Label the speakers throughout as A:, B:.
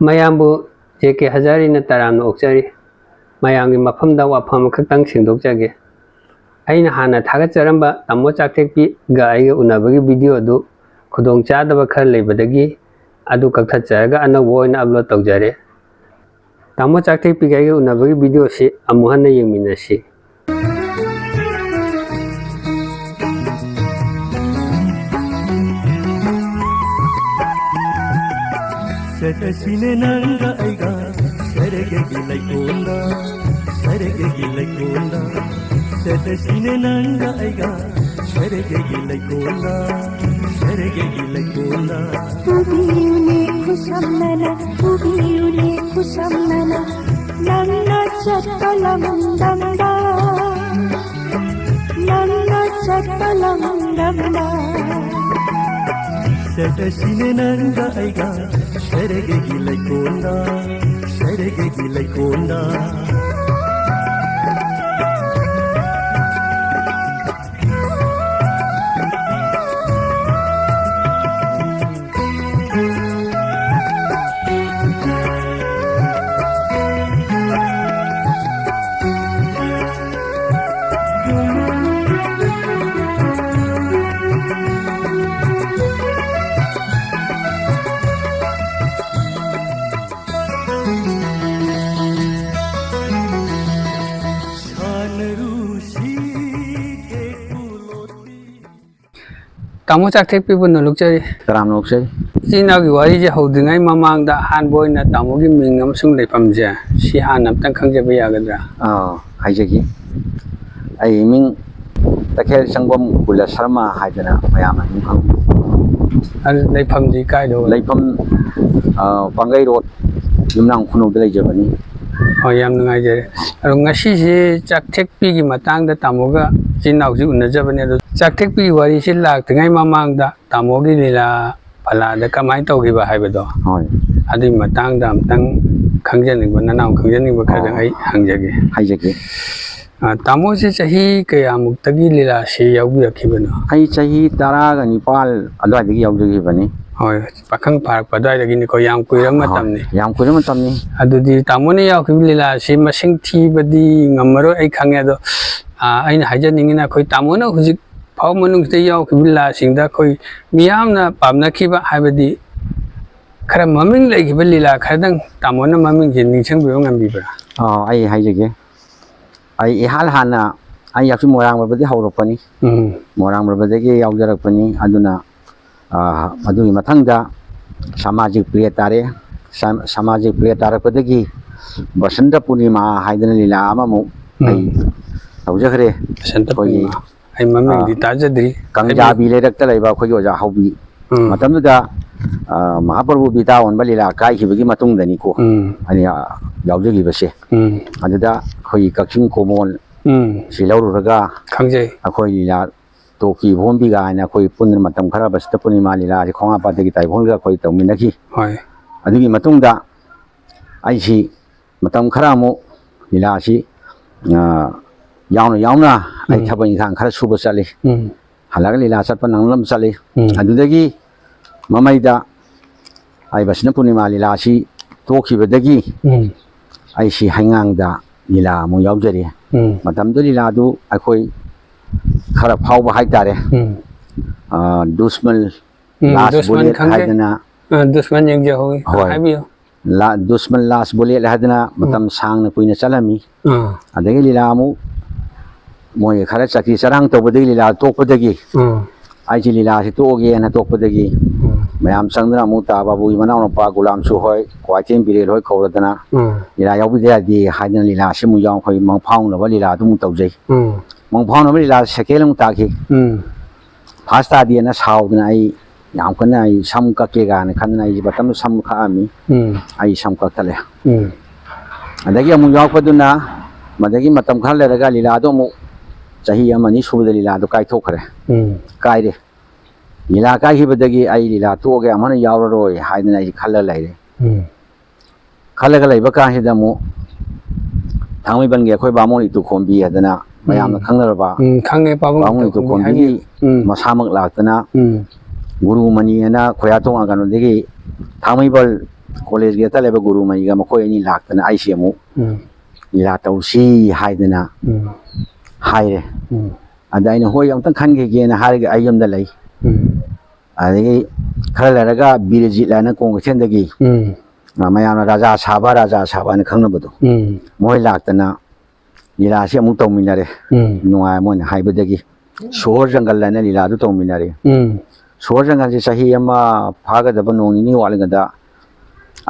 A: ꯃꯌꯥꯝꯕꯨ JK ꯍꯖꯥꯔꯤꯅ ꯇꯔꯥꯝꯅ ꯑꯣꯛꯆꯔꯤ ꯃꯌꯥꯝꯒꯤ ꯃꯐꯝꯗ ꯋꯥꯐꯝ ꯑꯃꯈꯛꯇꯪ ꯁꯦꯡꯗꯣꯛꯆꯒꯦ ꯑꯩꯅ ꯍꯥꯟꯅ ꯊꯥꯒꯠꯆꯔꯝꯕ ꯇꯥꯃꯣ ꯆꯥꯛꯊꯦꯛꯄꯤꯒ ꯑꯩꯒ ꯎꯅꯕꯒꯤ ꯚꯤꯗꯤꯑꯣ ꯑꯗꯨ ꯈꯨꯗꯣꯡꯆꯥꯗꯕ ꯈꯔ ꯂꯩꯕꯗꯒꯤ ꯑꯗꯨ ꯀꯛꯊꯠꯆꯔꯒ ꯑꯅꯧꯕ ꯑꯣꯏꯅ ꯑꯞꯂꯣꯗ ꯇꯧꯖꯔꯦ ꯇꯥꯃꯣ ꯆꯥꯛꯊꯦꯛꯄꯤꯒ ꯑꯩꯒ ꯎꯅꯕꯒꯤ ꯚꯤꯗꯤꯑꯣꯁꯤ ꯑꯃꯨꯛ ꯍꯟꯅ ꯌꯦꯡꯃꯤꯟꯅꯁꯤ
B: Setashine nanga aiga sarege gilaikonda Setashine nanga aiga sarege gilaikonda
C: Ubiyune kusamnana Nanna chakalamandamba
B: Setashine nanga aiga sarege gilaikonda
A: ꯇꯥꯃꯣ ꯆꯥꯛꯊꯦꯛꯄꯤꯕꯨ ꯅꯣꯂꯨꯛꯆꯔꯤ
D: ꯇꯔꯥꯝꯅ ꯑꯣꯛꯆꯔꯤ
A: ꯏꯆꯤꯟ ꯏꯅꯥꯎꯒꯤ ꯋꯥꯔꯤꯁꯦ ꯍꯧꯗ꯭ꯔꯤꯉꯩ ꯃꯃꯥꯡꯗ ꯑꯍꯥꯟꯕ ꯑꯣꯏꯅ ꯇꯥꯃꯣꯒꯤ ꯃꯤꯡ ꯑꯃꯁꯨꯡ ꯂꯩꯐꯝꯁꯦ ꯁꯤ ꯍꯥꯟꯅ ꯑꯝꯇꯪ ꯈꯪꯖꯕ ꯌꯥꯒꯗ꯭ꯔꯥ?
D: ꯍꯥꯏꯖꯒꯦ ꯑꯩ ꯏꯃꯤꯡ ꯇꯈꯦꯜ ꯆꯪꯕꯝ ꯀꯨꯂ ꯁꯔꯃ ꯍꯥꯏꯗꯅ ꯃꯌꯥꯝꯅ ꯑꯗꯨꯝ ꯈꯪꯕꯤ
A: ꯂꯩꯐꯝꯗꯤ ꯀꯥꯏꯗ ꯑꯣꯏ?
D: ꯂꯩꯐꯝ ꯄꯥꯡꯒꯩ ꯔꯣꯗ ꯌꯨꯝꯅꯥꯝ ꯈꯨꯅꯧꯗ ꯂꯩꯖꯕꯅꯤ꯫
A: ꯌꯥꯝ ꯅꯨꯡꯉꯥꯏꯖꯔꯦ ꯑꯗꯣ ꯉꯁꯤꯁꯤ ꯆꯥꯛꯊꯦꯛꯄꯤꯒꯤ ꯃꯇꯥꯡꯗ ꯇꯥꯃꯣꯒ ꯏꯆꯤꯟ ꯏꯅꯥꯎꯁꯤ ꯎꯅꯖꯕꯅꯦ ꯑꯗꯣ ꯆꯥꯛꯊꯦꯛꯄꯤꯒꯤ ꯋꯥꯔꯤꯁꯤ ꯂꯥꯛꯇ꯭ꯔꯤꯉꯩ ꯃꯃꯥꯡꯗ ꯇꯥꯃꯣꯒꯤ ꯂꯤꯂꯥ ꯐꯂꯥꯗ ꯀꯃꯥꯏꯅ ꯇꯧꯈꯤꯕ ꯍꯥꯏꯕꯗꯣ ꯑꯗꯨꯒꯤ ꯃꯇꯥꯡꯗ ꯑꯝꯇꯪ ꯈꯪꯖꯅꯤꯡꯕ ꯅꯅꯥꯎ ꯈꯪꯖꯅꯤꯡꯕ ꯈꯔꯗꯪ ꯑꯩ
D: ꯍꯥꯏꯖꯒꯦ
A: ꯇꯥꯃꯣꯁꯤ ꯆꯍꯤ ꯀꯌꯥꯃꯨꯛꯇꯒꯤ ꯂꯤꯂꯥꯁꯤ ꯌꯥꯎꯕꯤꯔꯛꯈꯤꯕꯅꯣ?
D: ꯑꯩ ꯆꯍꯤ 19 ꯑꯗꯨꯋꯥꯏꯗꯒꯤ ꯌꯥꯎꯖꯈꯤꯕꯅꯤ꯫
A: ꯍꯣꯏ ꯄꯥꯈꯪ ꯐꯥꯔꯛꯄ ꯑꯗꯨꯋꯥꯏꯗꯒꯤꯅꯤꯀꯣ ꯌꯥꯝ ꯀꯨꯏꯔꯕ ꯃꯇꯝꯅꯤ꯫
D: ꯌꯥꯝ ꯀꯨꯏꯔꯕ ꯃꯇꯝꯅꯤ꯫
A: ꯑꯗꯨꯗꯤ ꯇꯥꯃꯣꯅ ꯌꯥꯎꯈꯤꯕ ꯂꯤꯂꯥꯁꯤ ꯃꯁꯤꯡ ꯊꯤꯕꯗꯤ ꯉꯝꯃꯔꯣꯏ ꯑꯩ ꯈꯪꯉꯦ ꯑꯗꯣ ꯑꯩꯅ ꯍꯥꯏꯖꯅꯤꯡꯉꯤꯅ ꯑꯩꯈꯣꯏ ꯇꯥꯃꯣꯅ ꯍꯧꯖꯤꯛ ꯐꯥꯎ ꯃꯅꯨꯡꯁꯤꯗ ꯌꯥꯎꯈꯤꯕ ꯂꯤꯂꯥꯁꯤꯡꯗ ꯑꯩꯈꯣꯏ ꯃꯤꯌꯥꯝꯅ ꯄꯥꯝꯅꯈꯤꯕ ꯍꯥꯏꯕꯗꯤ ꯈꯔ ꯃꯃꯤꯡ ꯂꯩꯈꯤꯕ ꯂꯤꯂꯥ ꯈꯔꯗꯪ ꯇꯥꯃꯣꯅ ꯃꯃꯤꯡꯁꯤ ꯅꯤꯡꯁꯤꯡꯕꯤꯕ ꯉꯝꯕꯤꯕ꯭ꯔꯥ?
D: ꯑꯩ ꯍꯥꯏꯖꯒꯦ ꯑꯩ ꯍꯥꯟꯅ ꯑꯩ ꯌꯥꯎꯁꯤ ꯃꯣꯏꯔꯥꯡ ꯕꯔꯕꯗꯒꯤ ꯍꯧꯔꯛꯄꯅꯤ꯫ ꯃꯣꯏꯔꯥꯡ ꯕꯔꯕꯗꯒꯤ ꯌꯥꯎꯖꯔꯛꯄꯅꯤ ꯑꯗꯨꯅ ꯑꯗꯨꯒꯤ ꯃꯊꯪꯗ ꯁꯃꯥꯖꯤꯛ ꯄ꯭ꯂꯦ ꯇꯥꯔꯦ ꯁꯃꯥꯖꯤꯛ ꯄ꯭ꯂꯦ ꯇꯥꯔꯛꯄꯗꯒꯤ ꯕꯁꯟꯇ ꯄꯨꯔꯅꯤꯃꯥ ꯍꯥꯏꯗꯅ ꯂꯤꯂꯥ ꯑꯃꯃꯨꯛ ꯑꯩ ꯇꯧꯖꯈ꯭ꯔꯦ꯫ ꯑꯩꯈꯣꯏꯒꯤ
A: ꯑꯩ ꯃꯃꯤꯡꯗꯤ ꯇꯥꯖꯗ꯭ꯔꯤ
D: ꯀꯪꯖꯥꯕꯤ ꯂꯩꯔꯛꯇ ꯂꯩꯕ ꯑꯩꯈꯣꯏꯒꯤ ꯑꯣꯖꯥ ꯍꯧꯕꯤ ꯃꯇꯝꯗꯨꯗ ꯃꯍꯥꯄ꯭ꯔꯚꯨ ꯕꯤꯇꯥ ꯑꯣꯟꯕ ꯂꯤꯂꯥ ꯀꯥꯏꯈꯤꯕꯒꯤ ꯃꯇꯨꯡꯗꯅꯤꯀꯣ ꯑꯩꯅ ꯌꯥꯎꯖꯈꯤꯕꯁꯦ꯫ ꯑꯗꯨꯗ ꯑꯩꯈꯣꯏꯒꯤ ꯀꯛꯆꯤꯡ ꯀꯣꯃꯣꯟ ꯁꯤ ꯂꯧꯔꯨꯔꯒ ꯑꯩꯈꯣꯏ ꯂꯤꯂꯥ ꯇꯣꯀꯤ ꯚꯣꯝꯕꯤꯒ ꯍꯥꯏꯅ ꯑꯩꯈꯣꯏ ꯄꯨꯟꯅ ꯃꯇꯝ ꯈꯔ ꯕꯁꯤꯇ ꯄꯨꯔꯅꯤꯃꯥ ꯂꯤꯂꯥꯁꯤ ꯈꯣꯡꯉꯥꯄꯥꯠꯇꯒꯤ ꯇꯥꯏꯕꯪꯒ ꯑꯩꯈꯣꯏ ꯇꯧꯃꯤꯟꯅꯈꯤ꯫ ꯑꯗꯨꯒꯤ ꯃꯇꯨꯡꯗ ꯑꯩꯁꯤ ꯃꯇꯝ ꯈꯔ ꯑꯃꯨꯛ ꯂꯤꯂꯥꯁꯤ ꯌꯥꯎꯅ ꯑꯩ ꯊꯕꯛ ꯏꯪꯈꯥꯡ ꯈꯔ ꯁꯨꯕ ꯆꯠꯂꯤ꯫ ꯍꯜꯂꯒ ꯂꯤꯂꯥ ꯆꯠꯄ ꯅꯪꯅꯕ ꯆꯠꯂꯤ꯫ ꯑꯗꯨꯗꯒꯤ ꯃꯃꯩꯗ ꯑꯩ ꯕꯁꯤꯅ ꯄꯨꯔꯅꯤꯃꯥ ꯂꯤꯂꯥꯁꯤ ꯇꯣꯛꯈꯤꯕꯗꯒꯤ ꯑꯩꯁꯤ ꯍꯩꯉꯥꯡꯗ ꯂꯤꯂꯥ ꯑꯃꯨꯛ ꯌꯥꯎꯖꯔꯤ꯫ ꯃꯇꯝꯗꯨ ꯂꯤꯂꯥꯗꯨ ꯑꯩꯈꯣꯏ ꯈꯔ ꯐꯥꯎꯕ ꯍꯥꯏꯇꯥꯔꯦ ꯗꯨꯁꯃꯟ ꯂꯥꯁ ꯕꯨꯂꯦꯠ ꯍꯥꯏꯗꯅ
A: ꯗꯨꯁꯃꯟ ꯌꯦꯡꯖꯍꯧꯏ ꯍꯥꯏꯕꯤꯌꯨ
D: ꯗꯨꯁꯃꯟ ꯂꯥꯁ ꯕꯨꯂꯦꯠ ꯍꯥꯏꯗꯅ ꯃꯇꯝ ꯁꯥꯡꯅ ꯀꯨꯏꯅ ꯆꯠꯂꯝꯃꯤ꯫ ꯑꯗꯒꯤ ꯂꯤꯂꯥ ꯑꯃꯨꯛ ꯃꯣꯏ ꯈꯔ ꯆꯀꯤ ꯆꯔꯥꯡ ꯇꯧꯕꯗꯒꯤ ꯂꯤꯂꯥ ꯇꯣꯛꯄꯗꯒꯤ ꯑꯩꯁꯤ ꯂꯤꯂꯥꯁꯤ ꯇꯣꯛꯑꯒꯦꯅ ꯇꯣꯛꯄꯗꯒꯤ ꯃꯌꯥꯝ ꯆꯪꯗꯅ ꯑꯃꯨꯛ ꯇꯥ ꯕꯥꯕꯨꯒꯤ ꯃꯅꯥꯎꯅꯨꯄꯥ ꯒꯨꯂꯥꯝꯁꯨ ꯍꯣꯏ ꯀ꯭ꯋꯥꯏꯊꯦꯝ ꯕꯤꯔꯦꯜ ꯍꯣꯏ ꯀꯧꯔꯗꯅ ꯂꯤꯂꯥ ꯌꯥꯎꯕꯤꯗ ꯌꯥꯗꯦ ꯍꯥꯏꯗꯅ ꯂꯤꯂꯥꯁꯤ ꯑꯃꯨꯛ ꯌꯥꯎ ꯑꯩꯈꯣꯏ ꯃꯪꯐꯥꯎꯅꯕ ꯂꯤꯂꯥꯗꯨ ꯑꯃꯨꯛ ꯇꯧꯖꯩ꯫ ꯃꯪꯐꯥꯎꯅꯕ ꯂꯤꯂꯥ ꯁꯦꯀꯦꯟ ꯑꯃꯨꯛ ꯇꯥꯈꯤ꯫ ꯐꯥꯔꯁ ꯇꯥꯗꯦꯅ ꯁꯥꯎꯗꯅ ꯑꯩ ꯌꯥꯝ ꯀꯟꯅ ꯑꯩ ꯁꯝ ꯀꯛꯀꯦ ꯀꯥꯏꯅ ꯈꯟꯗꯅ ꯑꯩ ꯃꯇꯝꯗ ꯁꯝ ꯀꯛꯑꯝꯃꯤ꯫ ꯑꯩ ꯁꯝ ꯀꯛꯊꯠꯂꯦ꯫ ꯑꯗꯒꯤ ꯑꯃꯨꯛ ꯌꯥꯎꯔꯛꯄꯗꯨꯅ ꯃꯗꯒꯤ ꯃꯇꯝ ꯈꯔ ꯂꯩꯔꯒ ꯂꯤꯂꯥꯗꯣ ꯑꯃꯨꯛ ꯆꯍꯤ 1-2 ꯁꯨꯕꯗ ꯂꯤꯂꯥꯗꯣ ꯀꯥꯏꯊꯣꯛꯈ꯭ꯔꯦ꯫ ꯀꯥꯏꯔꯦ ꯂꯤꯂꯥ ꯀꯥꯏꯈꯤꯕꯗꯒꯤ ꯑꯩ ꯂꯤꯂꯥ ꯇꯣꯛꯑꯒꯦ ꯑꯃꯅ ꯌꯥꯎꯔꯔꯣꯏ ꯍꯥꯏꯗꯅ ꯑꯩ ꯈꯜꯂ ꯂꯩꯔꯦ꯫ ꯈꯜꯂꯒ ꯂꯩꯕ ꯀꯥꯟꯁꯤꯗ ꯑꯃꯨꯛ ꯊꯥꯡꯃꯩꯕꯟꯒꯤ ꯑꯩꯈꯣꯏ ꯕꯥꯃꯣꯟ ꯏꯇꯨꯈꯣꯝꯕꯤ ꯍꯥꯏꯗꯅ ꯃꯌꯥꯝꯅ ꯈꯪꯅꯔꯕ ꯕꯥꯃꯣꯟ ꯏꯇꯨꯈꯣꯝꯕꯤꯒꯤ ꯃꯁꯥꯃꯛ ꯂꯥꯛꯇꯅ ꯒꯨꯔꯨ ꯃꯅꯤ ꯍꯥꯏꯅ ꯈꯣꯌꯥꯊꯣꯡ ꯀꯩꯅꯣꯗꯒꯤ ꯊꯥꯡꯃꯩꯕꯟ college ge tale ba guru mai ga makoi ni laktana ai se mu lila tausi haidana haire ada ina hoi am tan khan ge na har ge ayam da lai adagi khara laraga birji lana kong chen dagi mayam raja saba na khangna badu moi laktana lila se amu tawminare nuai mon haibadagi shor jangal lana lila du tawminare shor jangal je sahi ama phaga da banong ni walinga da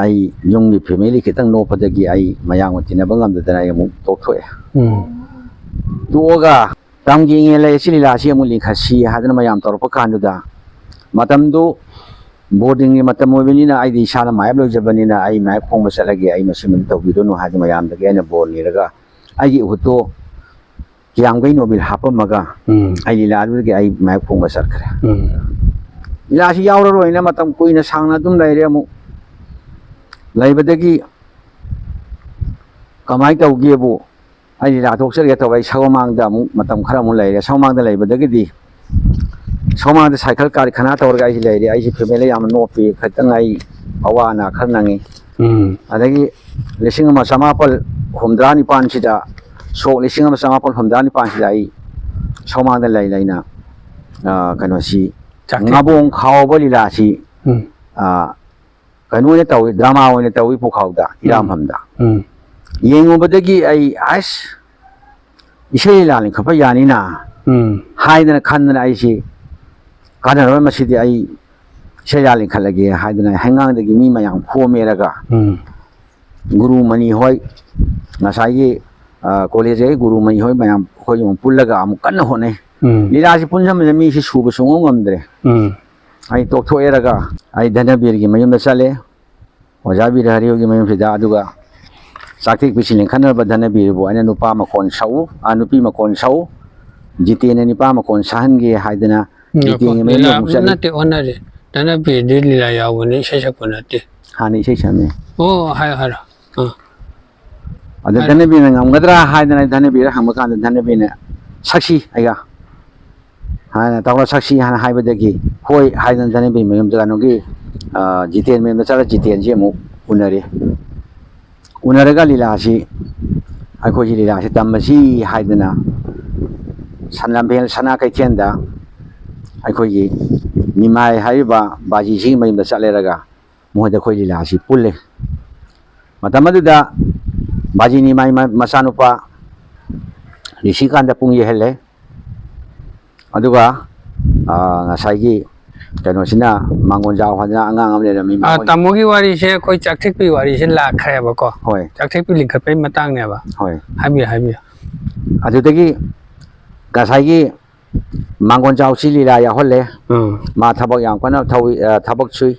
D: ai yung family kitang no padagi ai mayang tina bangam da ai amu tokthoi duoga tamgi ngele silila se amu likhasi hadana mayam torpa kan da matamdu boarding ni matam mobilina ai di sala mai blo jabanina ai mai khong masalagi ai masimin tawbido no hadi mayam da gena bol ni raga ai uto yang gai no bil hapa maga ai lila du ge ai mai khong masal khare lila si yaw ro ina matam kuina sangna dum lai re mu lai badagi kamai taw ge bu ai lila thok ser ge tawai sawmang da mu matam khara mu lai re sawmang da lai badagi di sawmang da cycle kar khana tawr ga ai lai re ai family yam no pi khatang ai awana kharnangi adagi lising ma samapal humdrani pan sida so lising ma samapal humdrani pan sida ai sawmang da lai laina kano si ngabong khaw bolila si kanu ne tawi drama ne tawi pu khaw da iram hamda yengu badagi ai as isei la lin khapa yani na haidana khandana ai si kana ro masidi ai isei la lin khalage haidana hangang dagi mi mayang pho meraga guru mani hoi nasai college guru mani hoi mayam hoi yong pullaga am kanna hone lila si punjam mi si subu sungong amdre ai tok tho eraga ai dhanabir gi mayum da chale ojabir hariyo gi mayum sida aduga saktik pisilin khanar ba dhanabir bo ana nupa ma kon sau anupi ma kon sau jitene ni pa ma kon sahan gi haidana jitene me lo chale
A: nate onare dhanabir de lila yawani shashapuna te
D: hani sei chame
A: oh hara
D: ada dhanabir ngamgadra haidana dhanabir hamaka dhanabir ne saksi aiga hana tawla saksi hana haibadagi hoi haidan dhanabir mayum jagano gi jiten me na chala jiten je mu unaraga lila si aiko ji lila si tamasi haidana sanlambel sana kai tienda aiko ji nimai haiba baji ji mayum da chaleraga moda khoi lila si pulle matamadu da baji nimai masanupa risikanda pung ye hele aduga ngasai kano sina mangon jaw hana angang amle mi
A: tamogi wari se koi chakthek pi wari se la khaya ba ko
D: hoi
A: chakthek pi lingkhat pai matang ne ba
D: hoi
A: habi
D: adutagi gasai gi mangon jaw silila ya holle ma thabak yang kana thawi thabak chui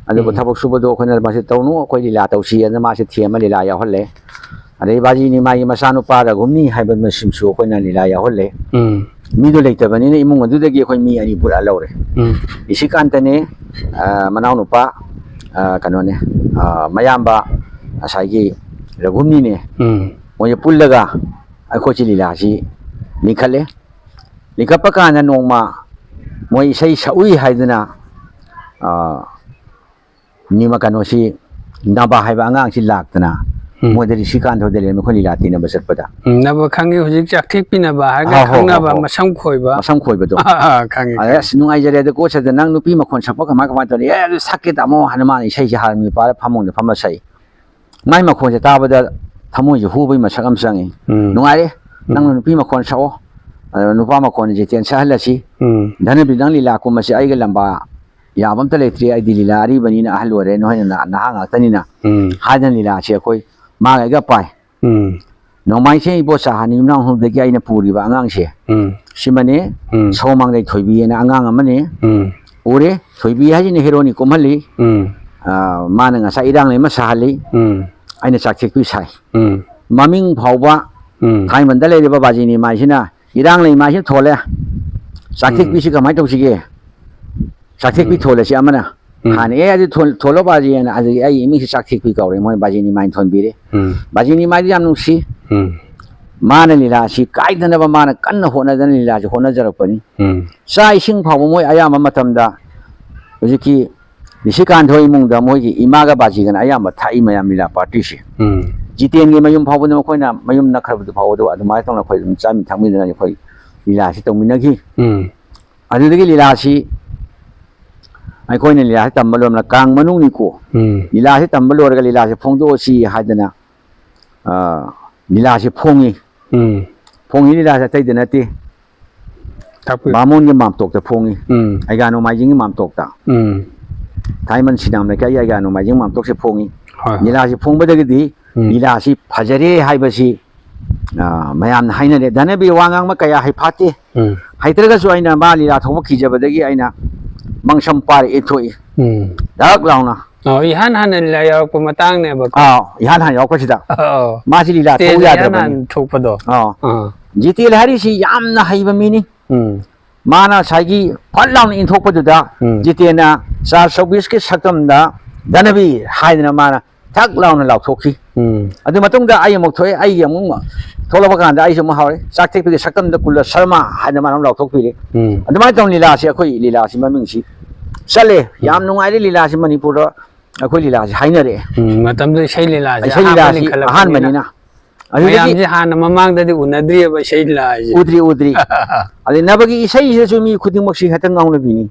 D: adugo thabak subodo khona ma se tawnu koi lila tawsi ana ma se thiema lila ya holle adai baji ni mai masanu para gumni haiba masimsu khona lila ya holle mido leitabani ne imung adudagi khoi mi ani pura lawre isi kantane manau nupa kanone mayamba asai ragumni ne moye pullaga aiko chilila si nikhale likapaka na nongma moy sei saui haidana nima kanosi naba haiba angang si laktana modeli sikan thodele me kholi lati na basat pada
A: naba khangi hojik chakthek pi na ba ha khangna ba masam khoi ba do khangi
D: as nungai jare de ko chada nang nupi ma khon sapa kama kama to ye sakke tamo hanma ni sei ha mi pa phamong de phama sai mai ma khon ta ba da thamoi ju hu bai ma sakam sangi nungai re nang nupi ma khon sao nupa ma khon je ten sa halasi dhana bi nang lila ko ma si ai ga lamba ya bam ta le tri ai dilila ari bani na ahlo re no na na nga tani na hadan lila che koi ma ga pai no mai se bo sa hani nang hum de ai na puri ba angang se simane somang dai thoibi na angang amane ore thoibi ha ni hero ni komali ma na nga sa irang le ma sa hali ai na chak chek pi sai maming phawba thai man da le ba baji ni mai sina irang le mai se thole chak chek pi si ka mai to si ge chak chek pi thole si amana hani ai tholo baji na ai mi si chak chek pi ka re moi baji ni mai thon bi re baji ni mai jam nu si mana lila si kai dana ba mana kan hona dana lila si hona jarak pani sai sing phaw moi aya ma matam da hojiki Nisikan thoi mung da moi ki imaga baji gan ayam thai mayam lila party shi jiten ge mayum phaw na khoi na mayum na khar bu phaw do adumai tong na khoi dum cham thangmi na khoi lila si tong min na ki adu de lila si ai khoi na lila tam malom na kang manung ni ko lila si tam malor ga lila si phong do si hadana lila si phongi phongi lila sa tai de na ti Mamun ge mam tok ta phongi ai ga no mai jing mam tok ta Thai man sinam na kai ai ga no mai jing mam tok se phongi lila si phong ba de di lila si phajare hai ba si mayam hai na de dana bi wangang ma kaya hai phati hai tra ga su aina ba lila thok ki ja ba de gi aina mangsam par e thoi dak law na
A: ihan han la yaw ko matang ne ba
D: ihan han yaw ko si da ma si lila thok ya da ba ni
A: thok pa do
D: jitil hari si yam na hai ba mi ni mana saigi phat law ni in thok pa du da jitena sa service ke sakam da dana bi hai na mana thak law na law thok ki adu matung da ai mok thoi ai amung ma thola ba kan da ai su ma haure sak thek bi sakam da kul sharma hai na mana law thok pi le adu mai tong lila si akhoi lila si ma ming si sale yam nungai le lila si manipur da akhoi lila si hai na re
A: matam de sei lila
D: si han mani na
A: mayam ji han mamang da di unadri ba sei lila
D: udri adi nabagi isai se su mi khuding mak si hatang ngau na bi ni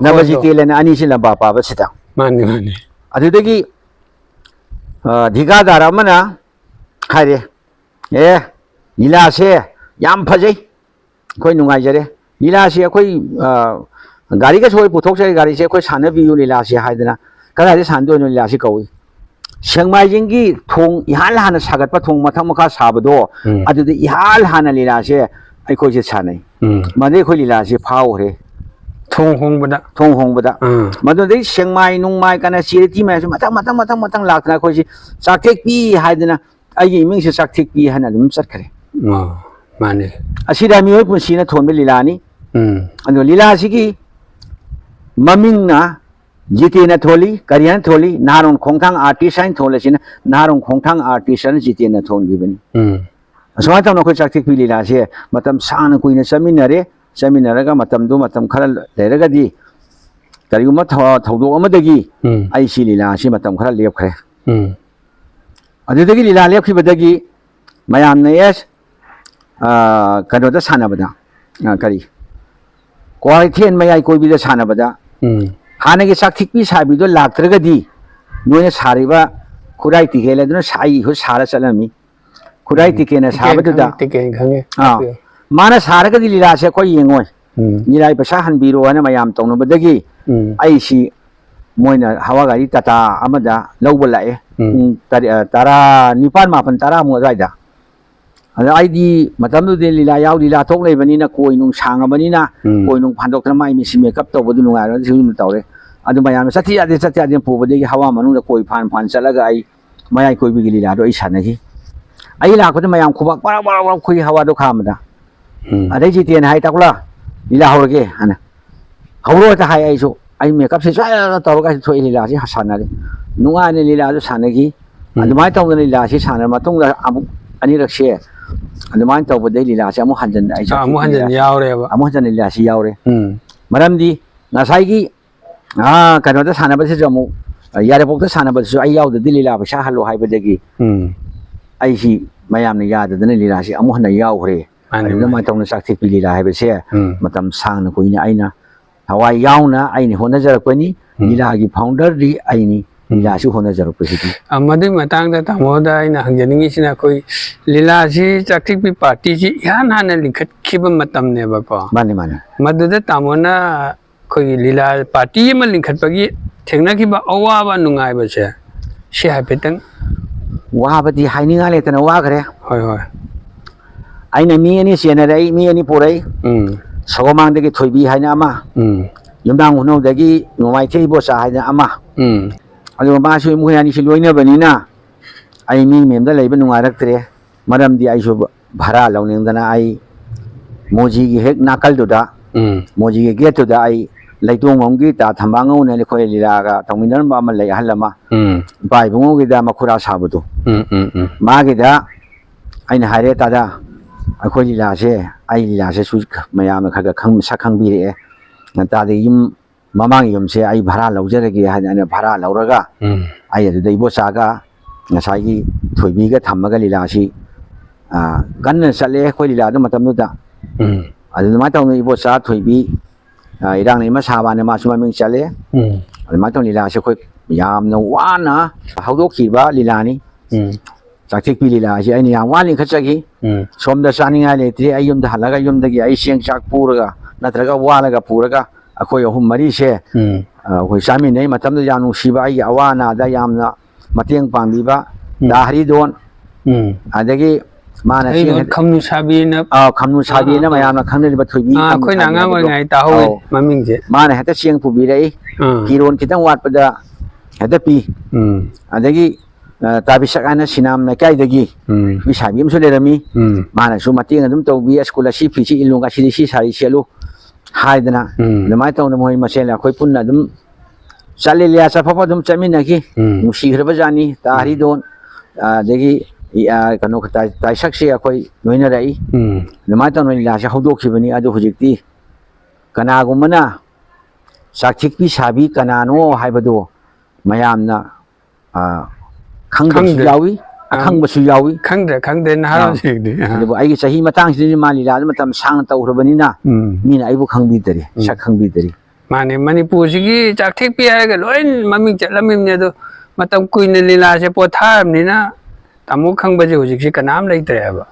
D: nabaji tele na ani si la ba pa ba sita
A: mani
D: adu de gi Dhika dara mana hai lila se yam phajai khoi nungai jare lila se khoi gari ka soi puthok se gari se khoi sana bi lila se hai dana kala de san do no lila se koi sengmai jingi thong ihal hana sagat pa thong matham makha sabado adu de ihal hana lila se ai khoi se sanai mane khoi lila se phau re
A: thong hong bada
D: madu de sengmai nungmai kana siriti mai matang lak na khoi si sakthek pi haidana ai ming se sakthek pi hana dum sat khare
A: mane
D: asida mi hoi pun sina thon be lila ni ando lila si ki maming na jiti na tholi karian tholi narong khongthang artisan thole sina narong khongthang artisan jiti na thon gi bani aswa ta no khoi sakthek pi lila se matam sana kuina saminare Seminaraga matam do matam khara leraga di kariguma thawdo amadagi ai si lila si matam khara lep khare adudagi lila lep khibadagi mayam na yes kano da sana bada kari kwai thien mayai koi bi da sana bada hana gi sakthik pi sabi do laktraga di noina sariba khurai ti hela duna sai ho sara salami khurai ti kena sabadu da mana sarga di lila se ko yengoi nilai pasa han biro ana mayam tong no badagi ai si moina hawa gari tata amada lawbala e tara nipan mapan tara mo raida ada ai di matam du de lila yaw lila thok lei bani na koi nung sang bani na koi nung phandok thana mai mi si makeup to bodu nungai ro siu tawre adu mayam sathi ade pu badagi hawa manu da koi phan chalaga ai mayai koi bi lila do ai sanahi ai la ko mayam khubak bara khoi hawa do khamada ada jitian hai takula lila horge ana horo ta hai ai so ai makeup se sa to ga thoi lila si hasana le nunga ne lila so sanagi adumai tong ne lila si sana ma tong da ani rakse adumai to bodai lila si amu hanjan ai so
A: amu hanjan yaw re ba
D: amu hanjan lila si yaw re maram di na sai gi kano da sana ba se jamu yare pok da sana ba so ai yaw da lila ba sha halo hai ba dagi ai si mayam ne ya da ne lila si amu hanna yaw re Ada macam nak sakti pilih lah hebel saya, macam sang nak kuini aina, Hawaii yaw na aini hona jarak pani, lila lagi founder di aini, lila si hona jarak pasti.
A: Amadi matang dah tamu dah aina hangjaningi sini koi lila si sakti pi party si ihan hana lihat kiban matam ne bapa.
D: Mana.
A: Madu dah tamu na koi lila party yang lihat pagi, tengna kiba awa ba nungai baca, siapa petang?
D: Wah berarti hai ni ngale tanah wah kere.
A: Hoi.
D: Aina mi ani sianarai mi ani purai sogomang dagi thoibi haina ama yumdang huno dagi nomai thei bo sa haina ama adu ma su mu yani si loina banina ai mi mem da leiba nunga raktre maram di ai su bhara lawning dana ai moji gi hek nakal du da moji gi get du da ai laitong ngom gi ta thambang ngau ne khoi lila ga tongminan ba ma lai halama bai bungo gi da makhura sabudu ma gi da aina hare ta da akhoi lila se ai lila se su mayam kha ga khang sa khang bi re na ta de yim ꯃꯃꯥꯡ ꯌꯨꯝꯁꯦ ꯑꯩ ꯚꯔꯥ ꯂꯧꯖꯔꯒꯦ ꯍꯥꯏꯅ ꯑꯩꯅ ꯚꯔꯥ ꯂꯧꯔꯒ ꯑꯩ ꯑꯗꯨꯗ ꯏꯕꯣꯆꯥꯒ ꯉꯁꯥꯏꯒꯤ ꯊꯣꯏꯕꯤꯒ ꯊꯝꯃꯒ ꯂꯤꯂꯥꯁꯤ ꯀꯟꯅ ꯆꯠꯂꯦ ꯑꯩꯈꯣꯏ ꯂꯤꯂꯥꯗꯨ ꯃꯇꯝꯗꯨꯗ ꯑꯗꯨꯃꯥꯏꯅ ꯇꯧꯅ ꯏꯕꯣꯆꯥ ꯊꯣꯏꯕꯤ ꯏꯔꯥꯡ ꯂꯩꯃ ꯁꯥꯕꯅ ꯃꯥꯁꯨ ꯃꯃꯤꯡ ꯆꯠꯂꯦ ꯑꯗꯨꯃꯥꯏꯅ ꯇꯧꯅ ꯂꯤꯂꯥꯁꯦ ꯑꯩꯈꯣꯏ ꯌꯥꯝꯅ ꯋꯥꯅ ꯍꯧꯗꯣꯛꯈꯤꯕ ꯂꯤꯂꯥꯅꯤ ꯆꯥꯛꯊꯦꯛꯄꯤ ꯂꯤꯂꯥꯁꯤ ꯑꯩꯅ ꯌꯥꯝ ꯋꯥꯅ ꯂꯤꯡꯈꯠꯆꯈꯤ ꯁꯣꯝꯗ ꯆꯥꯅꯤꯡꯉꯥꯏ ꯂꯩꯇ꯭ꯔꯤ ꯑꯩ ꯌꯨꯝꯗ ꯍꯜꯂꯒ ꯌꯨꯝꯗꯒꯤ ꯑꯩ ꯆꯦꯡ ꯆꯥꯛ ꯄꯨꯔꯒ ꯅꯠꯇ꯭ꯔꯒ ꯋꯥꯜꯂꯒ ꯄꯨꯔꯒ ꯑꯩꯈꯣꯏ ꯑꯍꯨꯝ ꯃꯔꯤꯁꯦ ꯑꯩꯈꯣꯏ ꯆꯥꯃꯤꯟꯅꯩ ꯃꯇꯝꯗ ꯌꯥꯝ ꯅꯨꯡꯁꯤꯕ ꯑꯩꯒꯤ ꯑꯋꯥ ꯑꯅꯥꯗ ꯌꯥꯝꯅ ꯃꯇꯦꯡ ꯄꯥꯡꯕꯤꯕ ꯗꯥ ꯍꯔꯤꯗꯣꯟ ꯑꯗꯒꯤ ꯃꯥꯅ
A: ꯈꯝꯅꯨ ꯁꯥꯕꯤꯅ
D: ꯈꯝꯅꯨ ꯁꯥꯕꯤꯅ ꯃꯌꯥꯝꯅ ꯈꯪꯅꯔꯤꯕ ꯊꯣꯏꯕꯤ
A: ꯑꯩꯈꯣꯏꯅ ꯑꯉꯥꯡ ꯑꯣꯏꯔꯤꯉꯩ ꯇꯥꯍꯧꯋꯤ ꯃꯃꯤꯡꯁꯦ
D: ꯃꯥꯅ ꯍꯦꯛꯇ ꯆꯦꯡ ꯄꯨꯕꯤꯔꯛꯏ ꯐꯤꯔꯣꯟ ꯈꯤꯇꯪ ꯋꯥꯠꯄꯗ ꯍꯦꯛꯇ ꯄꯤ ꯑꯗꯒꯤ ꯇꯥꯕꯤꯁꯛ ꯍꯥꯏꯅ ꯁꯤꯅꯥꯝ ꯂꯩꯀꯥꯏꯗꯒꯤ ꯅꯨꯄꯤ ꯁꯥꯕꯤ ꯑꯃꯁꯨ ꯂꯩꯔꯝꯃꯤ ꯃꯥꯅꯁꯨ ꯃꯇꯦꯡ ꯑꯗꯨꯝ ꯇꯧꯕꯤ ꯁ꯭ꯀꯨꯜ ꯑꯁꯤ ꯐꯤꯁꯤ ꯏꯜꯂꯨ ꯉꯁꯤꯗꯤ ꯁꯤ ꯁꯥꯔꯤ ꯁꯦꯠꯂꯨ ꯍꯥꯏꯗꯅ ꯑꯗꯨꯃꯥꯏꯅ ꯇꯧꯅ ꯃꯣꯏ ꯃꯁꯦꯟ ꯑꯩꯈꯣꯏ ꯄꯨꯟꯅ ꯑꯗꯨꯝ ꯆꯠꯂꯤ ꯂꯤꯂꯥ ꯆꯠꯐꯥꯎ ꯑꯗꯨꯝ ꯆꯠꯃꯤꯟꯅꯈꯤ ꯅꯨꯡꯁꯤꯈ꯭ꯔꯕ ꯖꯥꯠꯅꯤ ꯇꯥ ꯍꯔꯤꯗꯣꯟ ꯑꯗꯒꯤ ꯀꯩꯅꯣ ꯇꯥꯏꯁꯛꯁꯦ ꯑꯩꯈꯣꯏ ꯂꯣꯏꯅꯔꯛꯏ ꯑꯗꯨꯃꯥꯏꯅ ꯇꯧꯅ ꯂꯤꯂꯥꯁꯦ ꯍꯧꯗꯣꯛꯈꯤꯕꯅꯤ ꯑꯗꯨ ꯍꯧꯖꯤꯛꯇꯤ ꯀꯅꯥꯒꯨꯝꯕꯅ ꯆꯥꯛꯊꯦꯛꯄꯤ ꯁꯥꯕꯤ ꯀꯅꯥꯅꯣ ꯍꯥꯏꯕꯗꯨ ꯃꯌꯥꯝꯅ ꯈꯪꯗꯕꯁꯨ ꯌꯥꯎꯏ ꯑꯈꯪꯕꯁꯨ ꯌꯥꯎꯏ
A: ꯈꯪꯗ꯭ꯔꯦ ꯅꯍꯥꯔꯣꯜꯁꯤꯡꯗꯤ
D: ꯑꯗꯨꯕꯨ ꯑꯩꯒꯤ ꯆꯍꯤ ꯃꯇꯥꯡꯁꯤꯗꯗꯤ ꯃꯥ ꯂꯤꯂꯥꯗ ꯃꯇꯝ ꯁꯥꯡꯅ ꯇꯧꯈ꯭ꯔꯕꯅꯤ나 ꯃꯤꯅ ꯑꯩꯕꯨ ꯈꯪꯕꯤꯗꯔꯤ ꯁꯛ ꯈꯪꯕꯤꯗꯔꯤ
A: ꯃꯥꯅꯦ ꯃꯅꯤꯄꯨꯔꯁꯤꯒꯤ ꯆꯥꯛꯊꯦꯛꯄꯤ ꯍꯥꯏꯔꯒ ꯂꯣꯏ ꯃꯃꯤꯡ ꯆꯠꯂꯝꯃꯤꯕꯅꯤ ꯑꯗꯣ ꯃꯇꯝ ꯀꯨꯏꯅ ꯂꯤꯂꯥꯁꯦ ꯄꯣꯊꯥꯔꯕꯅꯤꯅ ꯇꯥꯃꯣ ꯈꯪꯕꯁꯦ ꯍꯧꯖꯤꯛꯁꯤ ꯀꯅꯥꯝ ꯂꯩꯇ꯭ꯔꯦ ꯍꯥꯏꯕ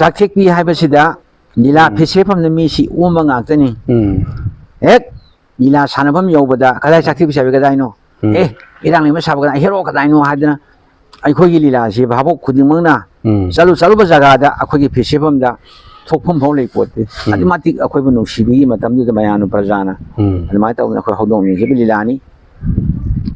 D: ꯆꯥꯛꯊꯦꯛꯄꯤ ꯍꯥꯏꯕꯁꯤꯗ ꯂꯤꯂꯥ ꯐꯦꯁꯤꯐꯝꯗ ꯃꯤꯁꯤ ꯑꯣꯝꯕ ꯉꯥꯛꯇꯅꯤ ꯍꯦꯛ ꯂꯤꯂꯥ ꯁꯥꯟꯅꯐꯝ ꯌꯧꯕꯗ ꯀꯗꯥꯏ ꯆꯥꯛꯊꯦꯛꯄꯤ ꯁꯥꯕꯤ ꯀꯗꯥꯏꯅꯣ ꯏꯔꯥꯡ ꯂꯩꯃ ꯁꯥꯕ ꯀꯗꯥꯏ ꯍꯦꯔꯣ ꯀꯗꯥꯏꯅꯣ ꯍꯥꯏꯗꯅ ꯑꯩꯈꯣꯏꯒꯤ ꯂꯤꯂꯥꯁꯤ ꯚꯥꯕꯣꯛ ꯈꯨꯗꯤꯡꯃꯛꯅ ꯆꯠꯂꯨꯕ ꯖꯒꯥꯗ ꯑꯩꯈꯣꯏꯒꯤ ꯐꯦꯁꯤꯐꯝꯗ ꯊꯣꯛꯐꯝ ꯐꯥꯎ ꯂꯩꯄꯣꯠꯇꯦ ꯑꯗꯨꯛ ꯃꯇꯤꯛ ꯑꯩꯈꯣꯏꯕꯨ ꯅꯨꯡꯁꯤꯕꯤꯒꯤ ꯃꯇꯝꯗꯨꯗ ꯃꯌꯥꯝꯅ ꯄ꯭ꯔꯖꯥꯅ ꯑꯗꯨꯃꯥꯏꯅ ꯇꯧꯗꯅ ꯑꯩꯈꯣꯏ ꯍꯧꯗꯣꯛꯃꯤꯟꯈꯤꯕ ꯂꯤꯂꯥꯅꯤ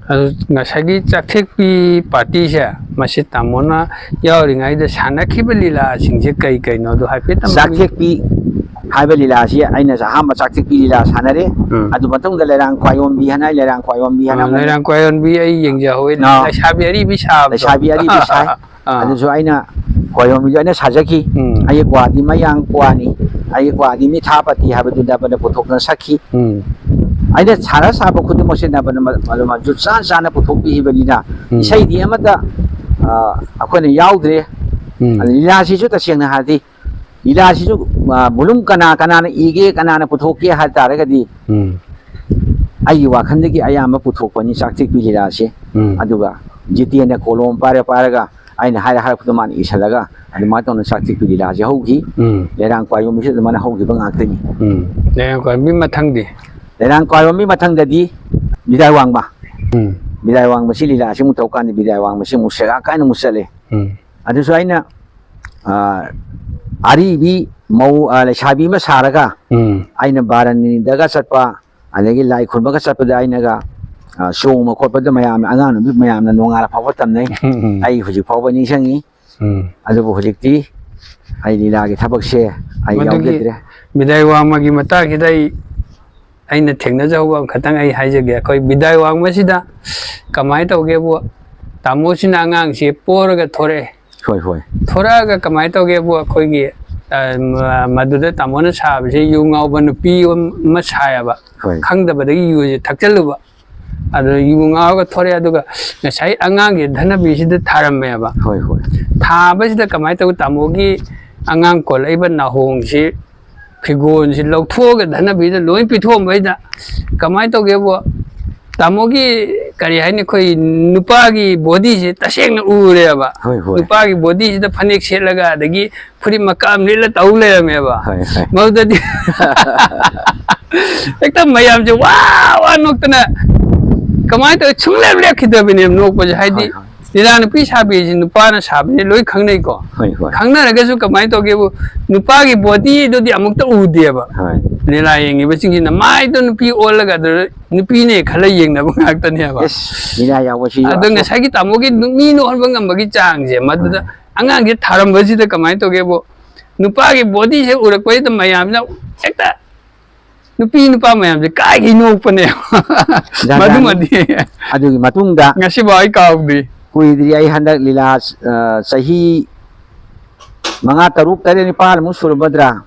A: ꯑꯗꯨ ꯉꯁꯥꯏꯒꯤ ꯆꯥꯛꯊꯦꯛꯄꯤ ꯄꯥꯔꯇꯤꯁꯦ ꯃꯁꯤ ꯇꯥꯃꯣꯅ ꯌꯥꯎꯔꯤꯉꯩꯗ ꯁꯥꯟꯅꯈꯤꯕ ꯂꯤꯂꯥꯁꯤꯡꯁꯦ ꯀꯩ ꯀꯩꯅꯣꯗꯣ ꯍꯥꯏꯐꯦꯠ
D: ꯆꯥꯛꯊꯦꯛꯄꯤ ꯍꯥꯏꯕ ꯂꯤꯂꯥꯁꯤ ꯑꯩꯅ ꯑꯍꯥꯟꯕ ꯆꯥꯛꯊꯦꯛꯄꯤ ꯂꯤꯂꯥ ꯁꯥꯟꯅꯔꯦ ꯑꯗꯨ ꯃꯇꯨꯡꯗ ꯂꯩꯔꯥꯡ ꯈ꯭ꯋꯥꯏꯌꯣꯟꯕꯤ ꯍꯥꯏꯅ ꯂꯩꯔꯥꯡ ꯈ꯭ꯋꯥꯏꯌꯣꯟꯕꯤ ꯍꯥꯏꯅ
A: ꯂꯩꯔꯥꯡ ꯈ꯭ꯋꯥꯏꯌꯣꯟꯕꯤ ꯑꯩ ꯌꯦꯡꯖꯍꯧꯋꯤ ꯂꯩꯁꯥꯕꯤ ꯑꯔꯤꯕꯤ ꯁꯥꯕꯗꯣ
D: ꯂꯩꯁꯥꯕꯤ ꯑꯔꯤꯕꯤ ꯁꯥꯏ ꯑꯗꯨꯁꯨ ꯑꯩꯅ ꯈ꯭ꯋꯥꯏꯌꯣꯟꯕꯤꯁꯨ ꯑꯩꯅ ꯁꯥꯖꯈꯤ ꯑꯩꯒꯤ ꯀ꯭ꯋꯥꯗꯤ ꯃꯌꯥꯡ ꯀ꯭ꯋꯥꯅꯤ ꯑꯩꯒꯤ ꯀ꯭ꯋꯥꯗꯤ ꯃꯤꯊꯥꯄꯇꯤ ꯍꯥꯏꯕꯗꯨꯗ ꯅꯕꯅ ꯄꯨꯊꯣꯛꯇꯨꯅ ꯁꯛꯈꯤ ꯑꯩꯅ ꯁꯥꯟꯅ ꯁꯥꯕ ꯈꯨꯗꯤꯡꯃꯛꯁꯦ ꯅꯕꯅ ꯖꯨꯠ ꯆꯥꯅ ꯄꯨꯊꯣꯛꯄꯤꯈꯤꯕꯅꯤꯅ ꯏꯁꯩꯗꯤ ꯑꯃꯠꯇ ꯑꯩꯈꯣꯏꯅ ꯌꯥꯎꯗ꯭ꯔꯦ ꯂꯤꯂꯥꯁꯤꯁꯨ ꯇꯁꯦꯡꯅ ꯍꯥꯏꯔꯗꯤ ꯂꯤꯂꯥꯁꯤꯁꯨ ꯚꯣꯂꯨꯝ ꯀꯅꯥꯅ ꯏꯒꯦ ꯀꯅꯥꯅ ꯄꯨꯊꯣꯛꯀꯦ ꯍꯥꯏ ꯇꯥꯔꯒꯗꯤ ꯑꯩꯒꯤ ꯋꯥꯈꯜꯗꯒꯤ ꯑꯌꯥꯝꯕ ꯄꯨꯊꯣꯛꯄꯅꯤ ꯆꯥꯛꯊꯦꯛꯄꯤ ꯂꯤꯂꯥꯁꯦ ꯑꯗꯨꯒ ꯖꯤꯇꯦꯅ ꯀꯣꯂꯣꯝ ꯄꯥꯏꯔꯒ ꯑꯩꯅ ꯍꯥꯏꯔꯛꯄꯗꯣ ꯃꯥꯅ ꯏꯁꯜꯂꯒ ꯑꯗꯨꯃꯥꯏꯅ ꯇꯧꯅ ꯆꯥꯛꯊꯦꯛꯄꯤ ꯂꯤꯂꯥꯁꯦ ꯍꯧꯈꯤ ꯂꯩꯔꯥꯡ ꯈ꯭ꯋꯥꯏꯌꯣꯟꯕꯤꯁꯨ ꯑꯗꯨꯃꯥꯏꯅ ꯍꯧꯈꯤꯕ ꯉꯥꯛꯇꯅꯤ
A: ꯂꯩꯔꯥꯡ ꯈ꯭ꯋꯥꯏꯌꯣꯟꯕꯤ ꯃꯊꯪꯗꯤ
D: ꯂꯩꯔꯥꯡ ꯈ꯭ꯋꯥꯏꯌꯣꯟꯕꯤ ꯃꯊꯪꯗꯗꯤ ꯕꯤꯗꯥꯏ ꯋꯥꯡꯕ ꯕꯤꯗꯥꯏ ꯋꯥꯡꯕꯁꯤ ꯂꯤꯂꯥꯁꯤ ꯑꯃꯨꯛ ꯇꯧꯀꯥꯟꯗ ꯕꯤꯗꯥꯏ ꯋꯥꯡꯕꯁꯤ ꯑꯃꯨꯛ ꯁꯦꯒꯥꯛ ꯀꯥꯏꯅ ꯑꯃꯨꯛ ꯆꯠꯂꯦ ꯑꯗꯨꯁꯨ ꯑꯩꯅ ꯑꯔꯤꯕꯤ ꯃꯧ ꯂꯩꯁꯥꯕꯤ ꯑꯃ ꯁꯥꯔꯒ ꯑꯩꯅ ꯕꯥꯔꯅꯤꯗꯒ ꯆꯠꯄ ꯑꯗꯒꯤ ꯂꯥꯏ ꯈꯨꯔꯨꯝꯕꯒ ꯆꯠꯄꯗ ꯑꯩꯅꯒ ꯆꯣꯡꯕ ꯈꯣꯠꯄꯗ ꯃꯌꯥꯝꯅ ꯑꯉꯥꯡ ꯅꯨꯄꯤ ꯃꯌꯥꯝꯅ ꯅꯣꯡꯉꯥꯜ ꯐꯥꯎꯕ ꯇꯝꯅꯩ ꯑꯩ ꯍꯧꯖꯤꯛ ꯐꯥꯎꯕ ꯅꯤꯡꯁꯤꯡꯉꯤ ꯑꯗꯨꯕꯨ ꯍꯧꯖꯤꯛꯇꯤ ꯑꯩ ꯂꯤꯂꯥꯒꯤ ꯊꯕꯛꯁꯦ ꯑꯩ ꯌꯥꯎꯖꯗ꯭ꯔꯦ
A: ꯕꯤꯗꯥꯏ ꯋꯥꯡꯃꯒꯤ ꯃꯇꯥꯡꯁꯤꯗ ꯑꯩꯅ ꯊꯦꯡꯅꯖꯍꯧꯕ ꯑꯃꯈꯛꯇꯪ ꯑꯩ ꯍꯥꯏꯖꯒꯦ ꯑꯩꯈꯣꯏ ꯕꯤꯗꯥꯏ ꯋꯥꯡꯃꯁꯤꯗ ꯀꯃꯥꯏꯅ ꯇꯧꯒꯦꯕꯨ ꯇꯥꯃꯣꯁꯤꯅ ꯑꯉꯥꯡꯁꯤ ꯄꯣꯔꯒ ꯊꯣꯔꯛꯑꯦ
D: ꯍꯣꯏ
A: ꯊꯣꯔꯛꯑꯒ ꯀꯃꯥꯏꯅ ꯇꯧꯒꯦꯕꯨ ꯑꯩꯈꯣꯏꯒꯤ ꯃꯗꯨꯗ ꯇꯥꯃꯣꯅ ꯁꯥꯕꯁꯦ ꯌꯨ ꯉꯥꯎꯕ ꯅꯨꯄꯤ ꯑꯃ ꯁꯥꯏꯌꯦꯕ ꯈꯪꯗꯕꯗꯒꯤ ꯌꯨꯁꯦ ꯊꯛꯆꯜꯂꯨꯕ ꯑꯗꯨ ꯌꯨ ꯉꯥꯎꯔꯒ ꯊꯣꯔꯛꯑꯦ ꯑꯗꯨꯒ ꯉꯁꯥꯏ ꯑꯉꯥꯡꯒꯤ ꯙꯅꯕꯤꯁꯤꯗ ꯊꯥꯔꯝꯃꯦꯕ ꯊꯥꯕꯁꯤꯗ ꯀꯃꯥꯏꯅ ꯇꯧꯏ ꯇꯥꯃꯣꯒꯤ ꯑꯉꯥꯡ ꯀꯣꯜꯂꯛꯏꯕ ꯅꯥꯍꯣꯡꯁꯤ ꯐꯤꯒꯣꯜꯁꯤ ꯂꯧꯊꯣꯛꯑꯒ ꯙꯅꯕꯤꯗ ꯂꯣꯏ ꯄꯤꯊꯣꯛꯑꯝꯕꯩꯗ ꯀꯃꯥꯏꯅ ꯇꯧꯒꯦꯕꯨ ꯇꯥꯃꯣꯒꯤ ꯀꯔꯤ ꯍꯥꯏꯅꯤ ꯑꯩꯈꯣꯏ ꯅꯨꯄꯥꯒꯤ ꯕꯣꯗꯤꯁꯤ ꯇꯁꯦꯡꯅ ꯎꯔꯦꯕ ꯅꯨꯄꯥꯒꯤ ꯕꯣꯗꯤꯁꯤꯗ ꯐꯅꯦꯛ ꯁꯦꯠꯂꯒ ꯑꯗꯒꯤ ꯐꯨꯔꯤꯠ ꯃꯀꯥ ꯑꯃ ꯂꯤꯠꯂ ꯇꯧ ꯂꯩꯔꯝꯃꯦꯕ ꯃꯗꯨꯗꯗꯤ ꯍꯦꯛꯇ ꯃꯌꯥꯝꯁꯦ ꯋꯥ ꯅꯣꯛꯇꯅ ꯀꯃꯥꯏꯅ ꯇꯧꯋꯤ ꯁꯨꯡꯂꯦꯞ ꯂꯦꯞꯈꯤꯗꯕꯅꯦꯕ ꯅꯣꯛꯄꯁꯦ ꯍꯥꯏꯗꯤ ꯂꯤꯂꯥ ꯅꯨꯄꯤ ꯁꯥꯕꯤꯁꯤ ꯅꯨꯄꯥꯅ ꯁꯥꯕꯁꯤ ꯂꯣꯏ ꯈꯪꯅꯩꯀꯣ ꯈꯪꯅꯔꯒꯁꯨ ꯀꯃꯥꯏꯅ ꯇꯧꯒꯦꯕꯨ ꯅꯨꯄꯥꯒꯤ ꯕꯣꯗꯤꯗꯨꯗꯤ ꯑꯃꯨꯛꯇ ꯎꯗꯦꯕ ꯂꯤꯂꯥ ꯌꯦꯡꯉꯤꯕꯁꯤꯡꯁꯤꯅ ꯃꯥꯏꯗꯣ ꯅꯨꯄꯤ ꯑꯣꯜꯂꯒ ꯑꯗꯨꯗ ꯅꯨꯄꯤꯅꯦ ꯈꯜꯂ ꯌꯦꯡꯅꯕ ꯉꯥꯛꯇꯅꯦꯕ ꯑꯗꯣ ꯉꯁꯥꯏꯒꯤ ꯇꯥꯃꯣꯒꯤ ꯃꯤ ꯅꯣꯛꯍꯟꯕ ꯉꯝꯕꯒꯤ ꯆꯥꯡꯁꯦ ꯃꯗꯨꯗ ꯑꯉꯥꯡꯁꯦ ꯊꯥꯔꯝꯕꯁꯤꯗ ꯀꯃꯥꯏꯅ ꯇꯧꯒꯦꯕꯨ ꯅꯨꯄꯥꯒꯤ ꯕꯣꯗꯤꯁꯦ ꯎꯔꯛꯄꯁꯤꯗ ꯃꯌꯥꯝꯅ ꯍꯦꯛꯇ ꯅꯨꯄꯥ ꯃꯌꯥꯝꯁꯦ ꯀꯥꯏꯒꯤ ꯅꯣꯛꯄꯅꯦꯕ ꯃꯗꯨꯃꯗꯤ
D: ꯑꯗꯨꯒꯤ ꯃꯇꯨꯡꯗ
A: ꯉꯁꯤꯐꯥꯎ ꯑꯩ ꯀꯥꯎꯗ꯭ꯔꯤ
D: ꯀꯨꯏꯗ꯭ꯔꯤ ꯑꯩ ꯍꯟꯗꯛ ꯂꯤꯂꯥ ꯆꯍꯤ 5, 6, 7, 9 ꯁꯨꯔꯕꯗ꯭ꯔꯥ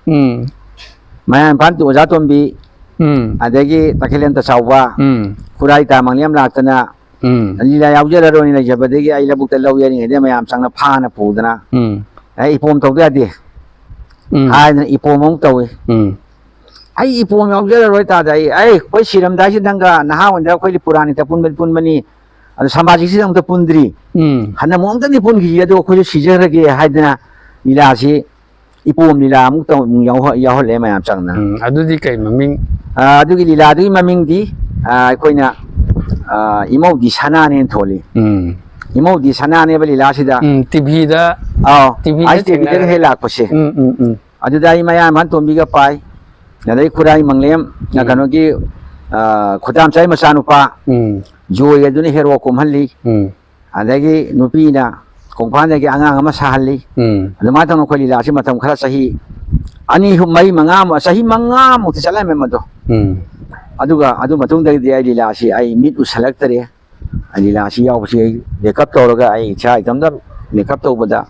D: ꯃꯌꯥꯝ ꯏꯝꯐꯥꯜ ꯑꯣꯖꯥ ꯇꯣꯝꯕꯤ adagi takhilen ta chawwa kurai ta mangliam laktana lila yaujara ro ni la jabadagi ai labuk ta law yani de mayam sangna phana pudana ai ipom tawda ade ai na ipom ong tawi ai ipom yaujara ro ta dai ai koi siram dai sin danga naha wanda koi purani ta pun mani adu samajik si ta pundri hana mong ta ni pun gi adu koi sijara ge haidana lila si ipom lila amuk taw yaw le mayam sangna
A: ꯑꯗꯨꯗꯤ ꯀꯩ ꯃꯃꯤꯡ
D: adugi lila adugi maming di koina imau di sana ne tholi imau di sana ne bali la sida
A: ꯇꯤꯚꯤꯗ
D: ai te bidang he lak pase adu dai maya man tombi ga pai na dai kurai manglem na kano gi khutam chai masanu pa joy adu ne hero kum halli adagi nupi na kongphan gi anga ama sa halli adu ma tang kholi la si matam khara sahi ani mai manga sahi manga mu ti chala me mado aduga adu matung da di ai lila si ai mit usalak tare ai lila si yaw si makeup tawraga ai cha idam da makeup tawbada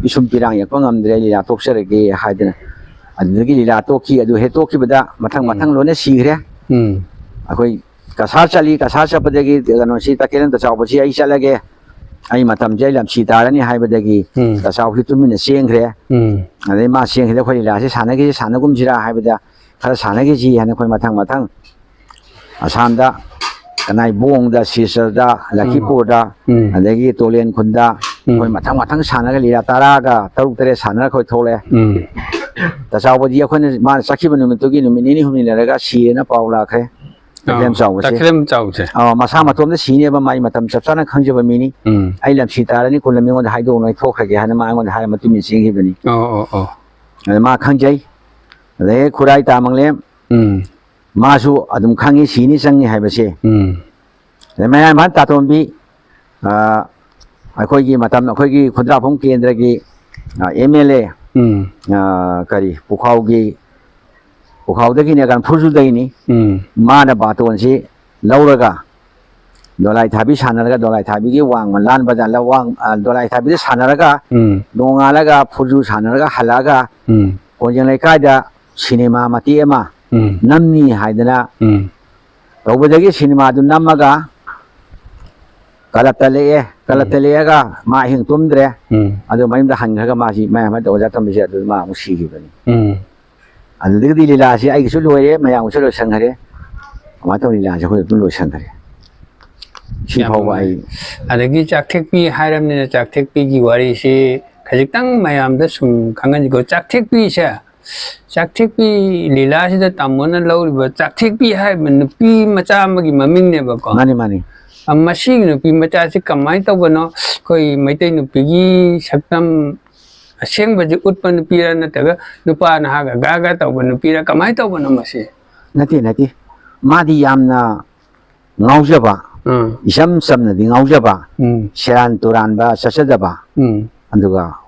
D: isum pirang yak pangam dre lila toksare ge haidana adagi lila toki adu he toki bada mathang lone sigre akoi kasar chapadagi gano si takelen ta chaw si ai chalage ai matam jai lam si tarani haibadagi ta chaw hitumina sengre adai ma sengre khoi lila si sanagi sanagum jira haibada khara sanagi ji hana khoi mathang asanda kanai bong da sisar da lakipur da adagi tolen khunda khoi mathang sanaga lila taraga taruk tere sanara khoi thole ta chawbodi khoi ma sakhiba numitugi numini humni laraga sina paula khe taklem chawse masa matom da sine ba mai matam chapchana khangjaba mini ai lam sitarani kulami ngon haido noi thokhage hana ma ngon hai matumi singhi bani ma khangjai le khurai ta manglem masu adum khangi sini changi haibase mayam han ta tombi akhoi gi matam akhoi gi khudra phom kendra gi MLA kari pukhau da gi ne kan phuju dai ni mana baton si lauraga dolai thabi sanaraga dolai thabi gi wang lan baja la wang dolai thabi sanaraga dongalaga phuju sanaraga halaga konjeng lai kai da cinema mati ema namni haidana tawbadagi cinema du namaga kalatale ga ma hing tumdre adu maim da hangaga ma si ma ma doja tam bi adu ma musi gi bani adu digi lila si ai su loye ma yang su lo sanghare ma to lila si khoi lo sanghare si phau ai
A: adagi ꯆꯥꯛꯊꯦꯛꯄꯤ ꯍꯥꯏꯔꯝꯅꯤꯅ ꯆꯥꯛꯊꯦꯛꯄꯤꯒꯤ ꯋꯥꯔꯤꯁꯤ ꯈꯖꯤꯛꯇꯪ ꯃꯌꯥꯝꯗ ꯁꯨꯝ ꯈꯪꯍꯟꯁꯤꯀꯣ ꯆꯥꯛꯊꯦꯛꯄꯤꯁꯦ ꯆꯥꯛꯊꯦꯛꯄꯤ ꯂꯤꯂꯥꯁꯤꯗ ꯇꯥꯃꯣꯅ ꯂꯧꯔꯤꯕ ꯆꯥꯛꯊꯦꯛꯄꯤ ꯍꯥꯏꯕ ꯅꯨꯄꯤ ꯃꯆꯥ ꯑꯃꯒꯤ ꯃꯃꯤꯡꯅꯦꯕꯀꯣ
D: mani
A: ꯃꯁꯤꯒꯤ ꯅꯨꯄꯤ ꯃꯆꯥꯁꯤ ꯀꯃꯥꯏꯅ ꯇꯧꯕꯅꯣ ꯑꯩꯈꯣꯏ ꯃꯩꯇꯩ ꯅꯨꯄꯤꯒꯤ ꯁꯛꯇꯝ ꯑꯁꯦꯡꯕꯁꯤ ꯎꯠꯄ ꯅꯨꯄꯤꯔ ꯅꯠꯇ꯭ꯔꯒ ꯅꯨꯄꯥ ꯅꯍꯥꯒ ꯒꯥꯒ ꯇꯧꯕ ꯅꯨꯄꯤꯔ ꯀꯃꯥꯏꯅ ꯇꯧꯕꯅꯣ ꯃꯁꯤ
D: nati madi yamna ngaujaba isam samna di ngaujaba seran turan ba sasadaba anduga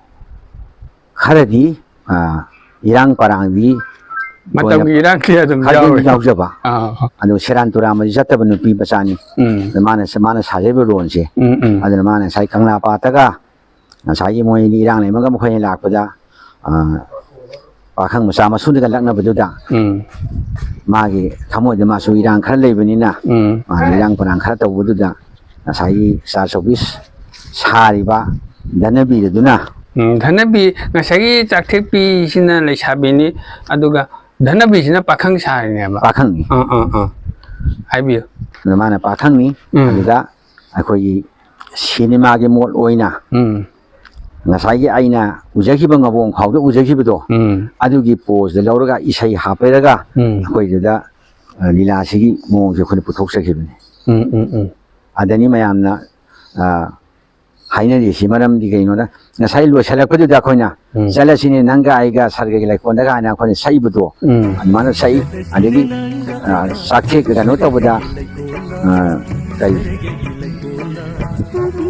D: kharadi irang parang di
A: ꯃꯇꯝꯒꯤ ꯏꯔꯥꯡꯁꯤ ꯑꯗꯨꯝ ꯌꯥꯎꯋꯤ
D: ngaujaba anu seran turan ma jataba nupi bachani mana sajaiba ronse aduna mana sai kangla pataga sai moi ni irang le maga mkhoi lakpada pakhang masa masu daga lakna baduda magi thamoi de masu irang khar leibani na irang parang khar tawbududa sai sa service sariba danabi duna
A: धनबी ngасagi chakthekpi sina leisabini aduga धनबी sina pakhang sarine ba
D: pakhang ni
A: haibiyo
D: mana pakhang ni aduga akhoi cinema ge mol oina ngasagi aina ujaki bang abong khawde ujaki bedo adugi pose de lauraga isai haperaga akhoi da lila sigi mong je khone puthok sakibni adani mayamna hainari simaram di gaino da ngasai lo salakpadu da khoina salasini nanga aiga sarga gi laikon daga ana khone sai budo mana sai adigi sakhe ga no tabuda kai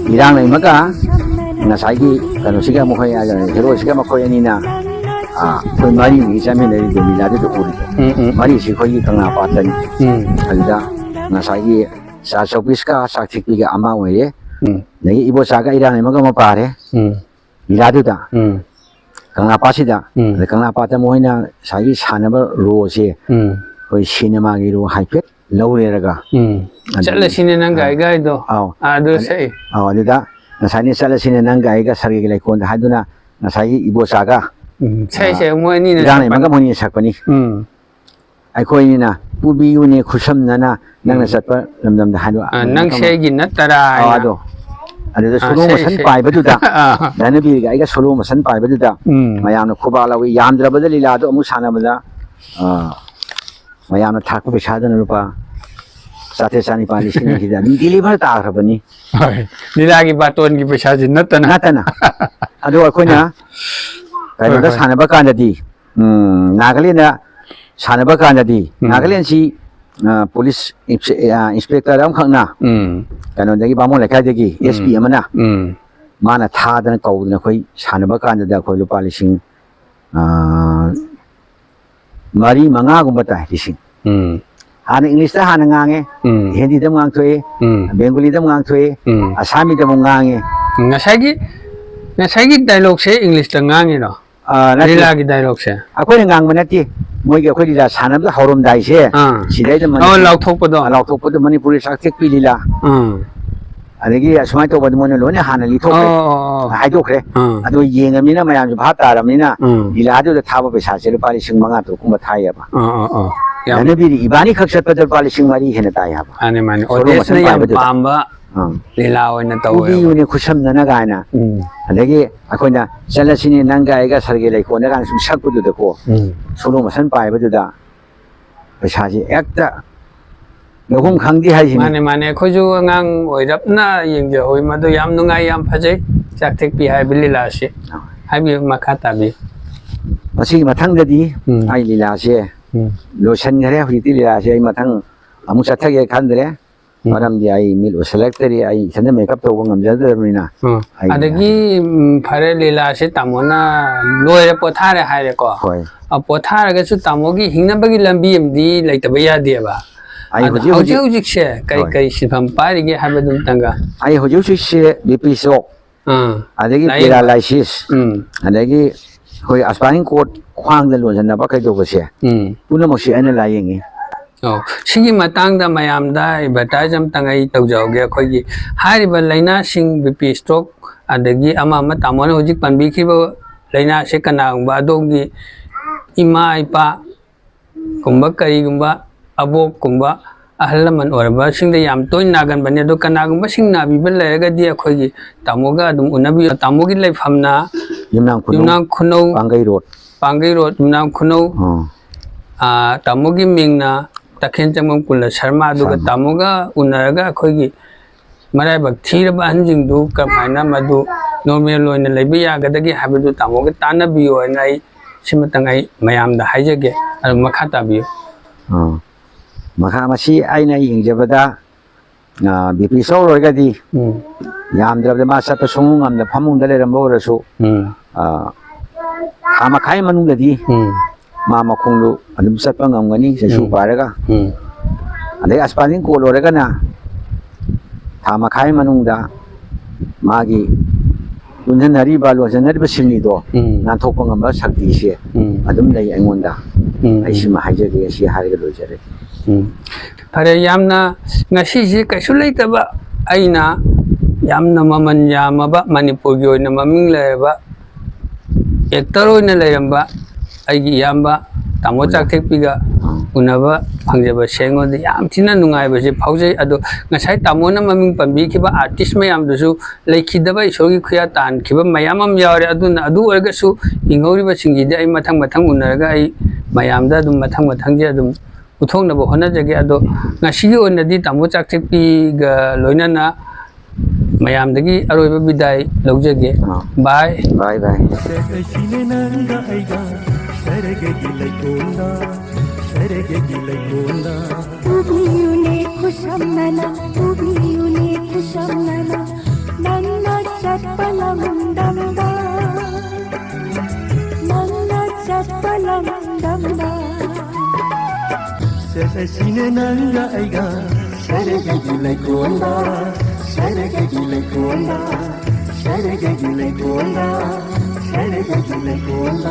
D: irang lai maka ngasai gi kano siga mo khoya hero siga mo khoya ni na khoi mari ni chame nei de mi la de uri mari si khoi kanga patan alda ngasai gi sa shopis ka sakhe gi ga ama we nagi ibo saga irang maga mapare iladu da kangla pasida kangla pata moina sai sanaba ro se ꯑꯩꯈꯣꯏ ꯁꯤꯅꯦꯃꯥꯒꯤꯔꯣ ꯍꯥꯏꯐꯦꯠ ꯂꯧꯔꯦꯔꯒ
A: ꯆꯠꯂꯁꯤꯅꯦ ꯅꯪꯒ ꯑꯩꯒꯥꯏꯗꯣ ꯑꯗꯨ ꯁꯛꯏ
D: ꯑꯗꯨꯗ ꯉꯁꯥꯏꯅ ꯆꯠꯂꯁꯤꯅꯦ ꯅꯪꯒ ꯑꯩꯒ ꯁꯔꯒꯤ ꯂꯩꯀꯣꯜꯗ ꯍꯥꯏꯗꯨꯅ ꯉꯁꯥꯏꯒꯤ ꯏꯕꯣꯆꯥꯒ
A: ꯁꯛꯏꯁꯦ ꯃꯣꯏ ꯑꯅꯤꯅ
D: ꯏꯔꯥꯡꯂꯩꯃꯒ ꯃꯣꯏꯅꯤ ꯁꯛꯄꯅꯤ ꯑꯩꯈꯣꯏꯅꯤꯅ ꯄꯨꯕꯤꯌꯨꯅꯦ ꯈꯨꯠꯁꯝꯅꯅ ꯅꯪꯅ ꯆꯠꯄ ꯂꯝꯗꯝꯗ ꯍꯥꯏꯕ
A: ꯅꯪ ꯁꯦꯒꯤ ꯅꯠꯇꯔꯥ
D: ꯑꯗꯣ ꯑꯗꯨꯗ ꯁꯣꯂꯣ ꯃꯁꯟ ꯄꯥꯏꯕꯗꯨꯗ ꯙꯅꯕꯤꯔꯒ ꯑꯩꯒ ꯁꯣꯂꯣ ꯃꯁꯟ ꯄꯥꯏꯕꯗꯨꯗ ꯃꯌꯥꯝꯅ ꯈꯨꯕꯥꯛ ꯂꯧꯏ ꯌꯥꯝꯗ꯭ꯔꯕꯗ ꯂꯤꯂꯥꯗꯣ ꯑꯃꯨꯛ ꯁꯥꯟꯅꯕꯗ ꯃꯌꯥꯝꯅ ꯊꯥꯛꯄ ꯄꯩꯁꯥꯗꯨꯅ ꯂꯨꯄꯥ 4,900 ꯂꯤꯁꯤꯡ ꯑꯁꯤꯗ ꯗꯤꯂꯤꯚꯔ ꯇꯥꯈ꯭ꯔꯕꯅꯤ
A: ꯂꯤꯂꯥꯒꯤ ꯕꯥꯇꯣꯟꯒꯤ ꯄꯩꯁꯥꯁꯤ ꯅꯠꯇꯅ
D: ꯑꯗꯣ ꯑꯩꯈꯣꯏꯅ ꯀꯩꯅꯣꯗ ꯁꯥꯟꯅꯕ ꯀꯥꯟꯗꯗꯤ ꯅꯥꯒꯥꯂꯦꯟꯗ ꯁꯥꯟꯅꯕ ꯀꯥꯟꯗꯗꯤ ꯅꯥꯒꯥꯂꯦꯟꯁꯤ ꯄꯨꯂꯤꯁ ꯏꯟꯁꯄꯦꯛꯇꯔ ꯑꯃꯈꯛꯅ ꯀꯩꯅꯣꯗꯒꯤ ꯕꯥꯃꯣꯟ ꯂꯩꯀꯥꯏꯗꯒꯤ SP ꯑꯃꯅ ꯃꯥꯅ ꯊꯥꯗꯅ ꯀꯧꯗꯅ ꯑꯩꯈꯣꯏ ꯁꯥꯟꯅꯕ ꯀꯥꯟꯗꯗ ꯑꯩꯈꯣꯏ ꯂꯨꯄꯥ ꯂꯤꯁꯤꯡ 4-5 ꯇꯥꯏ ꯂꯤꯁꯤꯡ ꯍꯥꯟꯅ ꯏꯪꯂꯤꯁꯇ ꯍꯥꯟꯅ ꯉꯥꯡꯉꯦ ꯍꯤꯟꯗꯤꯗ ꯑꯃꯨꯛ ꯉꯥꯡꯊꯣꯛꯑꯦ ꯕꯦꯡꯒꯣꯂꯤꯗ ꯑꯃꯨꯛ ꯉꯥꯡꯊꯣꯛꯑꯦ ꯑꯁꯥꯃꯤꯗ ꯑꯃꯨꯛ ꯉꯥꯡꯉꯦ
A: ꯉꯁꯥꯏꯒꯤ ꯗꯥꯏꯂꯣꯒꯁꯦ ꯏꯪꯂꯤꯁꯇ ꯉꯥꯡꯉꯤꯔꯣ ꯂꯤꯂꯥꯒꯤ ꯗꯥꯏꯂꯣꯒꯁꯦ
D: ꯑꯩꯈꯣꯏꯅ ꯉꯥꯡꯕ ꯅꯠꯇꯦ ꯃꯣꯏꯒꯤ ꯑꯩꯈꯣꯏ ꯂꯤꯂꯥ ꯁꯥꯟꯅꯕꯗ ꯍꯧꯔꯝꯗꯥꯏꯁꯦ ꯁꯤꯗꯩꯗ ꯂꯥꯎꯊꯣꯛꯄꯗꯣ ꯃꯅꯤꯄꯨꯔꯤ ꯆꯥꯛꯊꯦꯛꯄꯤ ꯂꯤꯂꯥ ꯑꯗꯒꯤ ꯑꯁꯨꯃꯥꯏꯅ ꯇꯧꯕꯗ ꯃꯣꯏꯅ ꯂꯣꯏꯅ ꯍꯥꯟꯅ ꯂꯤꯊꯣꯛꯈ꯭ರೆ ꯍꯥꯏꯗꯣꯛꯈ꯭रे ꯑꯗꯣ ꯌꯦꯡꯉꯕꯅꯤ나 ꯃꯌꯥꯝꯁꯨ ꯚꯥꯞ ꯇꯥꯔꯕꯅꯤꯅ ꯂꯤꯂꯥꯗꯨꯗ ꯊꯥꯕ ꯄꯩꯁꯥꯁꯦ ꯂꯨꯄꯥ 5,000-6,000 ꯊꯥꯏꯌꯦꯕ ꯙꯅꯕꯤꯔꯤ ꯏꯕꯥꯅꯤ ꯈꯛ ꯆꯠꯄꯗ ꯂꯨꯄꯥ 4,000 ꯍꯦꯟꯅ ꯇꯥꯏ ꯍꯥꯏꯕ
A: ꯃꯥꯅꯦ ꯑꯣꯗꯤꯌꯟꯁꯅ ꯌꯥꯝ ꯄꯥꯝꯕ ꯂꯤꯂꯥ ꯑꯣꯏꯅ ꯇꯧꯋꯦ
D: ꯄꯨꯕꯤꯌꯨꯅꯦ ꯈꯨꯠꯁꯝꯅꯅ ꯀꯥꯏꯅ ꯑꯗꯒꯤ ꯑꯩꯈꯣꯏꯅ ꯆꯠꯂꯁꯤꯅꯦ ꯅꯪꯒ ꯑꯩꯒ ꯁꯔꯒꯤ ꯂꯩꯀꯣꯜꯗ ꯀꯥꯏꯅ ꯁꯨꯝ ꯁꯛꯄꯗꯨꯗꯀꯣ ꯁꯣꯂꯣ ꯃꯁꯟ ꯄꯥꯏꯕꯗꯨꯗ ꯄꯩꯁꯥꯁꯦ ꯍꯦꯛꯇ ꯂꯧꯐꯝ ꯈꯪꯗꯦ ꯍꯥꯏꯁꯤꯅꯤ
A: ꯃꯥꯅꯦ ꯑꯩꯈꯣꯏꯁꯨ ꯑꯉꯥꯡ ꯑꯣꯏꯔꯞꯅ ꯌꯦꯡꯖꯍꯧꯏ ꯃꯗꯨ ꯌꯥꯝ ꯅꯨꯡꯉꯥꯏ ꯌꯥꯝ ꯐꯖꯩ ꯆꯥꯛꯊꯦꯛꯄꯤ ꯍꯥꯏꯕ ꯂꯤꯂꯥꯁꯤ ꯍꯥꯏꯕꯤꯌꯨ ꯃꯈꯥ ꯇꯥꯕꯤꯌꯨ
D: ꯃꯁꯤꯒꯤ ꯃꯊꯪꯗꯗꯤ ꯑꯩ ꯂꯤꯂꯥꯁꯦ ꯂꯣꯏꯁꯤꯟꯈ꯭ꯔꯦ ꯍꯧꯖꯤꯛꯇꯤ ꯂꯤꯂꯥꯁꯦ ꯑꯩ ꯃꯊꯪ ꯑꯃꯨꯛ ꯆꯠꯊꯒꯦ ꯈꯟꯗ꯭ꯔꯦ ꯃꯔꯝꯗꯤ ꯑꯩ ꯃꯤꯠ ꯎꯁꯤꯜꯂꯛꯇ꯭ꯔꯤ ꯑꯩ ꯏꯊꯟꯗ ꯃꯦꯀꯞ ꯇꯧꯕ ꯉꯝꯖꯗ꯭ꯔꯕꯅꯤꯅ
A: ꯑꯗꯒꯤ ꯐꯔꯦ ꯂꯤꯂꯥꯁꯦ ꯇꯥꯃꯣꯅ ꯂꯣꯏꯔꯦ ꯄꯣꯊꯥꯔꯦ ꯍꯥꯏꯔꯦꯀꯣ ꯄꯣꯊꯥꯔꯒꯁꯨ ꯇꯥꯃꯣꯒꯤ ꯍꯤꯡꯅꯕꯒꯤ ꯂꯝꯕꯤ ꯑꯃꯗꯤ ꯂꯩꯇꯕ ꯌꯥꯗꯦꯕ ꯍꯧꯖꯤꯛꯁꯦ ꯀꯔꯤ ꯁꯤꯟꯐꯝ ꯄꯥꯏꯔꯤꯒꯦ ꯍꯥꯏꯕꯗꯨꯝꯇꯪꯒ
D: ꯑꯩ ꯍꯧꯖꯤꯛꯁꯦ BP ꯁ꯭ꯇ꯭ꯔꯣꯛ ꯑꯗꯒꯤ ꯄꯦꯔꯥꯂꯥꯏꯁꯤꯁ ꯑꯗꯒꯤ ꯑꯩꯈꯣꯏ ꯑꯁꯄꯥꯏꯅꯤꯡ ꯀꯣꯔꯗ ꯈ꯭ꯋꯥꯡꯗ ꯂꯣꯟꯁꯤꯟꯅꯕ ꯀꯩꯗꯧꯕꯁꯦ ꯄꯨꯝꯅꯃꯛꯁꯦ ꯑꯩꯅ ꯂꯥꯌꯦꯡꯉꯤ
A: ꯁꯤꯒꯤ ꯃꯇꯥꯡꯗ ꯃꯌꯥꯝꯗ ꯑꯦꯗꯚꯔꯇꯥꯏꯖ ꯑꯃꯇꯪ ꯑꯩ ꯇꯧꯖꯍꯧꯒꯦ ꯑꯩꯈꯣꯏꯒꯤ ꯍꯥꯏꯔꯤꯕ ꯂꯩꯅꯥꯁꯤꯡ BP ꯁ꯭ꯇ꯭ꯔꯣꯛ ꯑꯗꯒꯤ ꯑꯃ ꯇꯥꯃꯣꯅ ꯍꯧꯖꯤꯛ ꯄꯟꯕꯤꯈꯤꯕ ꯂꯩꯅꯥꯁꯦ ꯀꯅꯥꯒꯨꯝꯕ ꯑꯗꯣꯝꯒꯤ ꯏꯃꯥ ꯏꯄꯥ ꯒꯨꯝꯕ ꯀꯔꯤꯒꯨꯝꯕ ꯑꯕꯣꯛꯀꯨꯝꯕ ꯑꯍꯜ ꯂꯃꯟ ꯑꯣꯏꯔꯕꯁꯤꯡꯗ ꯌꯥꯝ ꯇꯣꯏꯅ ꯅꯥꯒꯟꯕꯅꯤ ꯑꯗꯣ ꯀꯅꯥꯒꯨꯝꯕꯁꯤꯡ ꯅꯥꯕꯤꯕ ꯂꯩꯔꯒꯗꯤ ꯑꯩꯈꯣꯏꯒꯤ ꯇꯥꯃꯣꯒ ꯑꯗꯨꯝ ꯎꯅꯕꯤꯌꯨ ꯇꯥꯃꯣꯒꯤ ꯂꯩꯐꯝꯅ ꯌꯨꯝꯅꯥꯝ ꯈꯨꯅꯧ ꯄꯥꯡꯒꯩ ꯔꯣꯗ ꯌꯨꯝꯅꯥꯝ ꯈꯨꯅꯧ ꯇꯥꯃꯣꯒꯤ ꯃꯤꯡꯅ ꯇꯈꯦꯜ ꯆꯪꯕꯝ ꯀꯨꯜꯂ ꯁꯔꯃ ꯑꯗꯨꯒ ꯇꯥꯃꯣꯒ ꯎꯅꯔꯒ ꯑꯩꯈꯣꯏꯒꯤ ꯃꯔꯥꯏꯕꯛ ꯊꯤꯔꯕ ꯑꯍꯟꯁꯤꯡꯗꯨ ꯀꯃꯥꯏꯅ ꯃꯗꯨ ꯅꯣꯔꯃꯦꯜ ꯑꯣꯏꯅ ꯂꯩꯕ ꯌꯥꯒꯗꯒꯦ ꯍꯥꯏꯕꯗꯨ ꯇꯥꯃꯣꯒ ꯇꯥꯟꯅꯕꯤꯌꯨ ꯍꯥꯏꯅ ꯑꯩ ꯁꯤꯃꯇꯪ ꯑꯩ ꯃꯌꯥꯝꯗ ꯍꯥꯏꯖꯒꯦ ꯑꯗꯨ ꯃꯈꯥ ꯇꯥꯕꯤꯌꯨ
D: ꯃꯁꯤ ꯑꯩꯅ ꯌꯦꯡꯖꯕꯗ BP ꯁ꯭ꯇ꯭ꯔꯣꯛ ꯑꯣꯏꯔꯒꯗꯤ ꯌꯥꯝꯗ꯭ꯔꯕꯗ ꯃꯥ ꯆꯠꯄ ꯁꯨꯡꯉꯝ ꯉꯝꯗ ꯐꯃꯨꯡꯗ ꯂꯩꯔꯝꯕ ꯑꯣꯏꯔꯁꯨ ꯊꯥ ꯃꯈꯥꯏ ꯃꯅꯨꯡꯗꯗꯤ ꯃꯥ ꯃꯈꯣꯡꯗꯨ ꯑꯗꯨꯝ ꯆꯠꯄ ꯉꯝꯒꯅꯤ ꯆꯩꯁꯨ ꯄꯥꯏꯔꯒ ꯑꯗꯩ ꯑꯁꯄꯥꯏꯅꯤꯡ ꯀꯣꯔꯗ ꯑꯣꯏꯔꯒꯅ ꯊꯥ ꯃꯈꯥꯏ ꯃꯅꯨꯡꯗ ꯃꯥꯒꯤ ꯄꯨꯟꯁꯤꯟꯅꯔꯤꯕ ꯂꯣꯟꯁꯤꯟꯅꯔꯤꯕ ꯁꯤꯡꯂꯤꯗꯣ ꯅꯥꯟꯊꯣꯛꯄ ꯉꯝꯕ ꯁꯛꯇꯤꯁꯦ ꯑꯗꯨꯝ ꯂꯩ ꯑꯩꯉꯣꯟꯗ ꯑꯩ ꯁꯤꯃ ꯍꯥꯏꯖꯒꯦ ꯁꯤ ꯍꯥꯏꯔꯒ ꯂꯣꯏꯖꯔꯦ
A: ꯐꯔꯦ ꯌꯥꯝꯅ ꯉꯁꯤꯁꯤ ꯀꯩꯁꯨ ꯂꯩꯇꯕ ꯑꯩꯅ ꯌꯥꯝꯅ ꯃꯃꯜ ꯌꯥꯝꯃꯕ ꯃꯅꯤꯄꯨꯔꯒꯤ ꯑꯣꯏꯅ ꯃꯃꯤꯡ ꯂꯩꯔꯕ ꯑꯦꯛꯇꯔ ꯑꯣꯏꯅ ꯂꯩꯔꯝꯕ ꯑꯩꯒꯤ ꯏꯌꯥꯝꯕ ꯇꯥꯃꯣ ꯆꯥꯛꯊꯦꯛꯄꯤꯒ ꯎꯅꯕ ꯐꯪꯖꯕꯁꯦ ꯑꯩꯉꯣꯟꯗ ꯌꯥꯝ ꯊꯤꯅ ꯅꯨꯡꯉꯥꯏꯕꯁꯦ ꯐꯥꯎꯖꯩ ꯑꯗꯣ ꯉꯁꯥꯏ ꯇꯥꯃꯣꯅ ꯃꯃꯤꯡ ꯄꯟꯕꯤꯈꯤꯕ ꯑꯥꯔꯇꯤꯁ ꯃꯌꯥꯝꯗꯨꯁꯨ ꯂꯩꯈꯤꯗꯕ ꯏꯁꯣꯔꯒꯤ ꯈꯨꯌꯥ ꯇꯥꯟꯈꯤꯕ ꯃꯌꯥꯝ ꯑꯃ ꯌꯥꯎꯔꯦ ꯑꯗꯨꯅ ꯑꯗꯨ ꯑꯣꯏꯔꯒꯁꯨ ꯍꯤꯡꯍꯧꯔꯤꯕꯁꯤꯡꯁꯤꯗꯤ ꯑꯩ ꯃꯊꯪ ꯎꯅꯔꯒ ꯑꯩ ꯃꯌꯥꯝꯗ ꯑꯗꯨꯝ ꯃꯊꯪꯁꯦ ꯑꯗꯨꯝ ꯎꯠꯊꯣꯛꯅꯕ ꯍꯣꯠꯅꯖꯒꯦ ꯑꯗꯣ ꯉꯁꯤꯒꯤ ꯑꯣꯏꯅꯗꯤ ꯇꯥꯃꯣ ꯆꯥꯛꯊꯦꯛꯄꯤꯒ ꯂꯣꯏꯅꯅ ꯃꯌꯥꯝꯗꯒꯤ ꯑꯔꯣꯏꯕ ꯕꯤꯗꯥꯏ ꯂꯧꯖꯒꯦ ꯕꯥꯏ
C: ಪುಬಿಯುನೆ ಖುಷಮ್ಮನ ಪುಬಿಯುನೆ ಖುಷಮ್ಮನ ನನ್ನ ಚಪ್ಪಲಂದಂದ ನನ್ನ ಚಪ್ಪಲಂದಂದ
B: ಸೆಸಸಿನೆ ನಂಗ ಐಗ ಸೆರೆಗೆಗಿಲೆ ಗೋಂದ ಸೆರೆಗೆಗಿಲೆ ಗೋಂದ ಸೆರೆಗೆಗಿಲೆ ಗೋಂದ ಸೆರೆಗೆಗಿಲೆ ಗೋಂದ